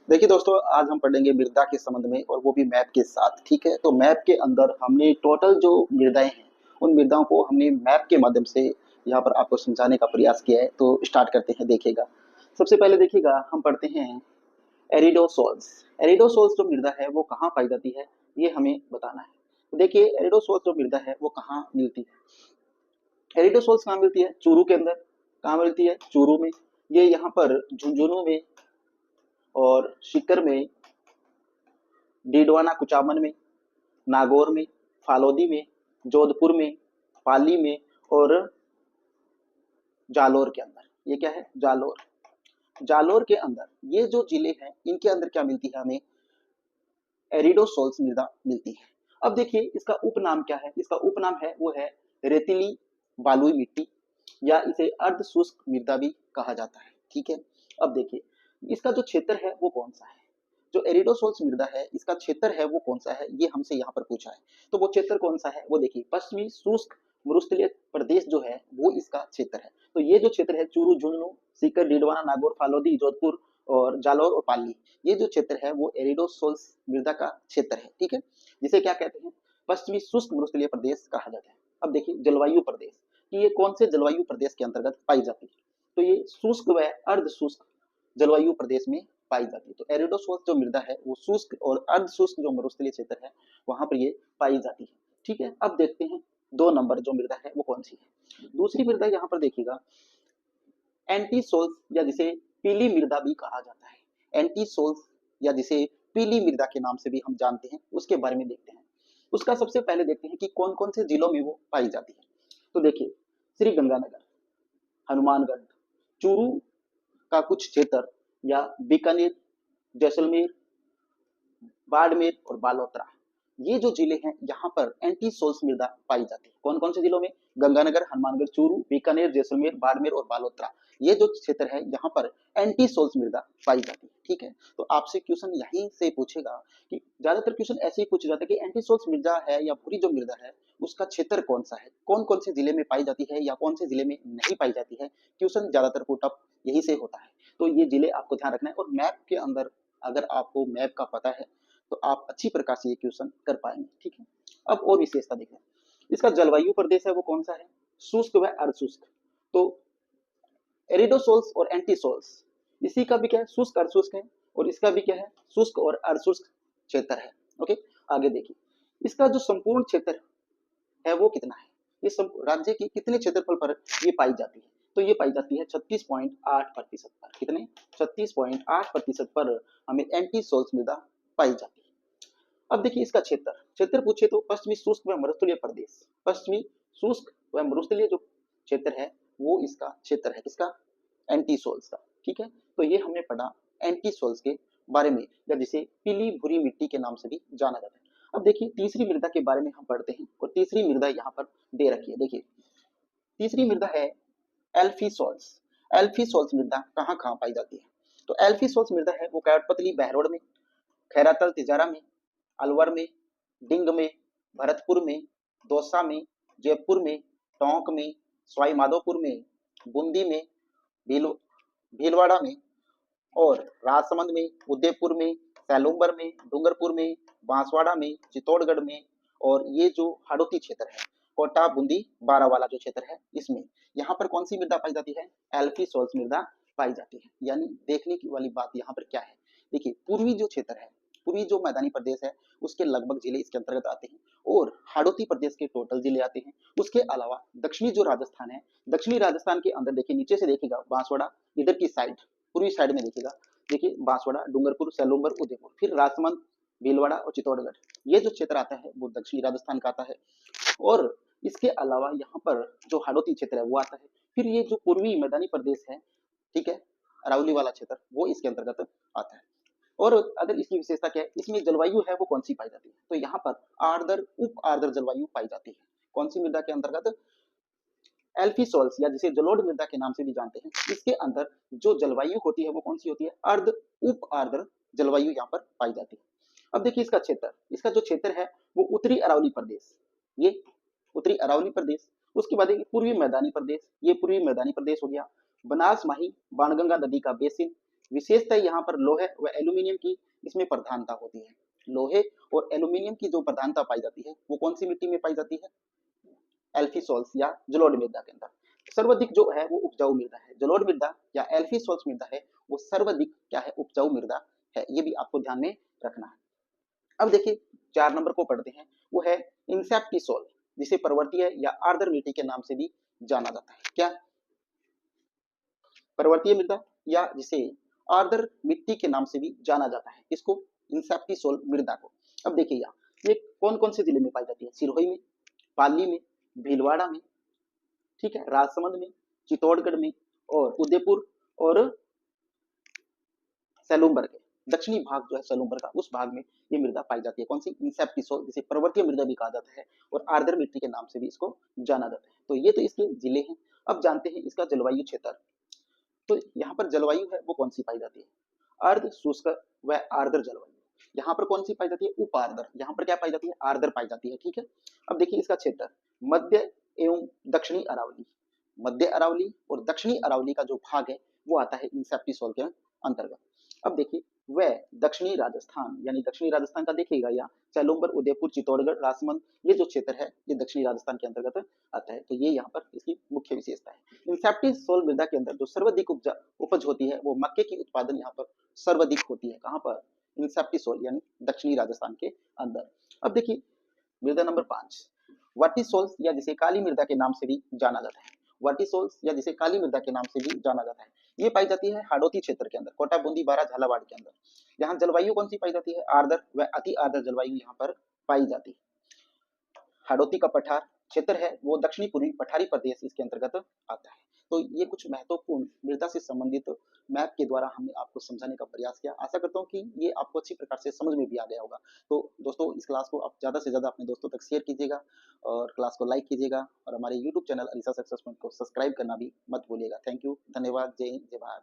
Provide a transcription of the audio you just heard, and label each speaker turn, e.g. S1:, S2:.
S1: देखिए दोस्तों, आज हम पढ़ेंगे मृदा के संबंध में और वो भी मैप के साथ। ठीक है, तो मैप के अंदर हमने टोटल जो मृदाएं हैं उन मृदाओं को हमने मैप के माध्यम से यहाँ पर आपको समझाने का प्रयास किया है। तो स्टार्ट करते हैं। देखिएगा, सबसे पहले देखिएगा हम पढ़ते हैं एरिडोसोल्स। एरिडोसोल्स जो मृदा है वो कहाँ पाई जाती है, ये हमें बताना है। तो देखिए, एरिडोसोल्स जो मृदा है वो कहाँ मिलती है। एरिडोसोल्स कहाँ मिलती है? चूरू के अंदर। कहाँ मिलती है? चूरू में। ये यहाँ पर झुंझुनू में और सीकर में, डीडवाना कुचामन में, नागौर में, फालोदी में, जोधपुर में, पाली में और जालोर के अंदर। ये क्या है? जालोर। जालोर के अंदर ये जो जिले हैं इनके अंदर क्या मिलती है हमें? एरिडोसोल्स मृदा मिलती है। अब देखिए इसका उपनाम क्या है? इसका उपनाम है वो है रेतीली बालुई मिट्टी, या इसे अर्ध शुष्क मृदा भी कहा जाता है। ठीक है, अब देखिए इसका जो क्षेत्र है वो कौन सा है। जो एरिडोसोल्स मृदा है इसका क्षेत्र है वो कौन सा है, ये हमसे यहाँ पर पूछा है। तो वो क्षेत्र कौन सा है वो देखिए, पश्चिमी शुष्क मरुस्थलीय प्रदेश जो है वो इसका क्षेत्र है। तो ये जो क्षेत्र है चूरू, झुंझुनू, सीकर, डीडवाना, नागौर, फालोदी, जोधपुर और जालौर और पाली, ये जो क्षेत्र है वो एरिडोसोल्स मृदा का क्षेत्र है। ठीक है, जिसे क्या कहते हैं? पश्चिमी शुष्क मरुस्थलीय प्रदेश कहा जाता है। अब देखिए जलवायु प्रदेश कि ये कौन से जलवायु प्रदेश के अंतर्गत पाई जाती है। तो ये शुष्क व अर्ध शुष्क जलवायु प्रदेश में पाई जाती है। तो एरिडोसोल्स जो मृदा है वो शुष्क और अर्ध शुष्क जो मरुस्थलीय क्षेत्र है वहां पर ये पाई जाती है। ठीक है, अब देखते हैं 2 नंबर जो मृदा है वो कौन सी है। दूसरी मृदा यहाँ पर देखिएगा एंटीसोल्स, या जिसे पीली मृदा भी कहा जाता है। एंटीसोल्स या जिसे पीली मृदा के नाम से भी हम जानते हैं, उसके बारे में देखते हैं। उसका सबसे पहले देखते हैं कि कौन कौन से जिलों में वो पाई जाती है। तो देखिए, श्री गंगानगर, हनुमानगढ़, चूरू का कुछ क्षेत्र, या बीकानेर, जैसलमेर, बाड़मेर और बालोतरा, ये जो जिले हैं यहाँ पर एंटीसोल्स मृदा पाई जाती है। कौन कौन से जिलों में? गंगानगर, हनुमानगढ़, चूरू, बीकानेर, जैसलमेर, बाड़मेर और बालोतरा, ये जो क्षेत्र है यहाँ पर एंटीसोल्स मृदा पाई जाती है। ठीक है, तो आपसे क्वेश्चन यहीं से पूछेगा कि ज्यादातर क्वेश्चन ऐसे ही पूछे जाते हैं कि एंटीसोल्स मृदा है या भूरी जो मृदा है उसका क्षेत्र कौन सा है, कौन कौन से जिले में पाई जाती है या कौन से जिले में नहीं पाई जाती है। क्वेश्चन ज्यादातर पुटअप यही से होता है। तो ये जिले आपको ध्यान रखना है, और मैप के अंदर अगर आपको मैप का पता है तो आप अच्छी प्रकार से ये क्वेश्चन कर पाएंगे। ठीक है, अब और विशेषता देखें। इसका जलवायु प्रदेश है वो कौन सा है? शुष्क व अर्धशुष्क। तो एरिडोसोल्स और एंटीसोल्स, इसी का भी क्या है? शुष्क अर्धशुष्क है, और इसका भी क्या है? शुष्क और अर्धशुष्क क्षेत्र है। ओके, आगे देखिए इसका जो संपूर्ण क्षेत्र है वो कितना है। ये राज्य के कितने क्षेत्रफल पर ये पाई जाती है? तो ये पाई जाती है 36.8% पर। कितने? 36.8% पर हमें एंटीसोल्स मृदा पाई जाती है। अब देखिए इसका क्षेत्र, क्षेत्र पूछे तो पश्चिमी शुष्क व मरुस्थलीय प्रदेश, पश्चिमी शुष्क व मरुस्थलीय जो क्षेत्र है वो इसका क्षेत्र है। किसका? एंटीसोल्स का। ठीक है, तो ये हमने पढ़ा एंटीसोल्स के बारे में, या जिसे पीली भूरी मिट्टी के नाम से भी जाना जाता है। अब देखिए तीसरी मृदा के बारे में हम पढ़ते हैं, और तीसरी मृदा यहाँ पर दे रखी है। देखिए तीसरी मृदा है एल्फीसोल्स। एल्फीसोल्स मृदा कहाँ कहाँ पाई जाती है? तो एल्फीसोल्स मृदा है वो कैटपतली बहरोड में, खैरातल तिजारा में, अलवर में, डिंग में, भरतपुर में, दौसा में, जयपुर में, टोंक में, सवाई माधोपुर में, बूंदी में, भील भीलवाड़ा में और राजसमंद में, उदयपुर में, सैलूम्बर में, डूंगरपुर में, बांसवाड़ा में, चित्तौड़गढ़ में, और ये जो हाड़ौती क्षेत्र है कोटा, बूंदी, बारावाला जो क्षेत्र है इसमें, यहाँ पर कौन सी मृदा पाई जाती है? एल्फीसोल्स मृदा पाई जाती है। यानी देखने की वाली बात यहाँ पर क्या है, देखिए पूर्वी जो क्षेत्र है, पूर्वी जो मैदानी प्रदेश है उसके लगभग जिले इसके अंतर्गत आते हैं, और हाड़ौती प्रदेश के टोटल जिले आते हैं। उसके अलावा दक्षिणी जो राजस्थान है, दक्षिणी राजस्थान के अंदर देखिए नीचे से देखिएगा बांसवाड़ा, इधर की साइड पूर्वी साइड में देखिएगा, देखिए बांसवाड़ा, डूंगरपुर, सैलूम्बर, उदयपुर, फिर राजसमंद, भीलवाड़ा और चित्तौड़गढ़, ये जो क्षेत्र आता है वो दक्षिणी राजस्थान का आता है। और इसके अलावा यहाँ पर जो हाड़ौती क्षेत्र है वो आता है। फिर ये जो पूर्वी मैदानी प्रदेश है, ठीक है, अरावली वाला क्षेत्र, वो इसके अंतर्गत आता है। और अगर इसकी विशेषता क्या है, इसमें जलवायु है वो कौन सी पाई जाती है? तो यहाँ पर आर्द्र उप आर्द्र जलवायु पाई जाती है। कौन सी मृदा के अंतर्गत? एल्फीसोल्स, या जिसे जलोढ़ मृदा के नाम से भी जानते हैं, इसके अंदर जो जलवायु होती है वो कौन सी होती है? अर्ध उप आर्द्र जलवायु यहाँ पर पाई जाती है। अब देखिए इसका क्षेत्र, इसका जो क्षेत्र है वो उत्तरी अरावली प्रदेश, ये उत्तरी अरावली प्रदेश, उसके बाद पूर्वी मैदानी प्रदेश, ये पूर्वी मैदानी प्रदेश हो गया, बनास माही बाणगंगा नदी का बेसिन, विशेषतः यहाँ पर लोहे व एल्यूमिनियम की इसमें प्रधानता होती है। लोहे और एल्यूमिनियम की जो प्रधानता पाई जाती है वो कौन सी मिट्टी में पाई जाती है? एल्फी सॉल्स या जलोढ़ मृदा के अंदर। सर्वाधिक जो है वो उपजाऊ मृदा है, जलोढ़ मृदा या एल्फी सॉल्स मृदा है वो सर्वाधिक क्या है? उपजाऊ मृदा है। ये भी आपको ध्यान में रखना है। अब देखिए 4 नंबर को पढ़ते हैं, वो है इंसेप्टिसोल, जिसे पर्वतीय या आर्द्र मिट्टी के नाम से भी जाना जाता है। क्या? पर्वतीय मृदा या जिसे आर्द्र मिट्टी के नाम से भी जाना जाता है, इसको इंसेप्टिसोल मृदा को। अब देखिए यहाँ ये कौन कौन से जिले में पाई जाती है? सिरोही में, पाली में, भीलवाड़ा में, ठीक है, राजसमंद में, चित्तौड़गढ़ में और उदयपुर और सैलूम्बर के दक्षिणी भाग जो है सैलूम्बर का, उस भाग में ये मृदा पाई जाती है। कौन सी? इंसेप्टिसोल, जिसे पर्वतीय मृदा भी कहा जाता है और आर्द्र मिट्टी के नाम से भी इसको जाना जाता है। तो ये तो इसके जिले हैं। अब जानते हैं इसका जलवायु क्षेत्र। तो यहाँ पर जलवायु है वो कौन सी पाई जाती है? अर्ध शुष्क व आर्द्र जलवायु। यहाँ पर कौन सी पाई जाती है? उप आर्द्र। यहाँ पर क्या पाई जाती है? आर्द्र पाई जाती है, ठीक है। अब देखिए इसका क्षेत्र मध्य एवं दक्षिणी अरावली, मध्य अरावली और दक्षिणी अरावली का जो भाग है वो आता है इंसेप्टिसोल के अंतर्गत। अब देखिए वह दक्षिणी राजस्थान, यानी दक्षिणी राजस्थान का देखिएगा यहाँ सैलूम्बर, उदयपुर, चित्तौड़गढ़, राजसमंद, ये जो क्षेत्र है ये दक्षिणी राजस्थान के अंतर्गत आता है। तो ये यहाँ पर इसकी मुख्य विशेषता है। इंसेप्टिसोल मृदा के अंदर जो सर्वाधिक उपज होती है वो मक्के की उत्पादन यहाँ पर सर्वाधिक होती है। कहाँ पर? इंसेप्टिसोल यानी दक्षिणी राजस्थान के अंदर। अब देखिए मृदा नंबर 5 वर्टिसोल्स या जिसे काली मृदा के नाम से भी जाना जाता है। वर्टिसोल्स या जिसे काली मृदा के नाम से भी जाना जाता है, ये पाई जाती है हाड़ौती क्षेत्र के अंदर, कोटा, बूंदी, बारा, झालावाड़ के अंदर। यहाँ जलवायु कौन सी पाई जाती है? आर्द्र व अति आर्द्र जलवायु यहाँ पर पाई जाती है। हाड़ौती का पठार क्षेत्र है वो दक्षिणी पूर्वी पठारी प्रदेश इसके अंतर्गत आता है। तो ये कुछ महत्वपूर्ण मृदा से संबंधित मैप के द्वारा हमने आपको समझाने का प्रयास किया। आशा करता हूँ कि ये आपको अच्छी प्रकार से समझ में भी आ गया होगा। तो दोस्तों इस क्लास को आप ज़्यादा से ज़्यादा अपने दोस्तों तक शेयर कीजिएगा और क्लास को लाइक कीजिएगा और हमारे YouTube channel Alisa success point को सब्सक्राइब करना भी मत भूलिएगा। थैंक यू, धन्यवाद, जय हिंद, जय भारत।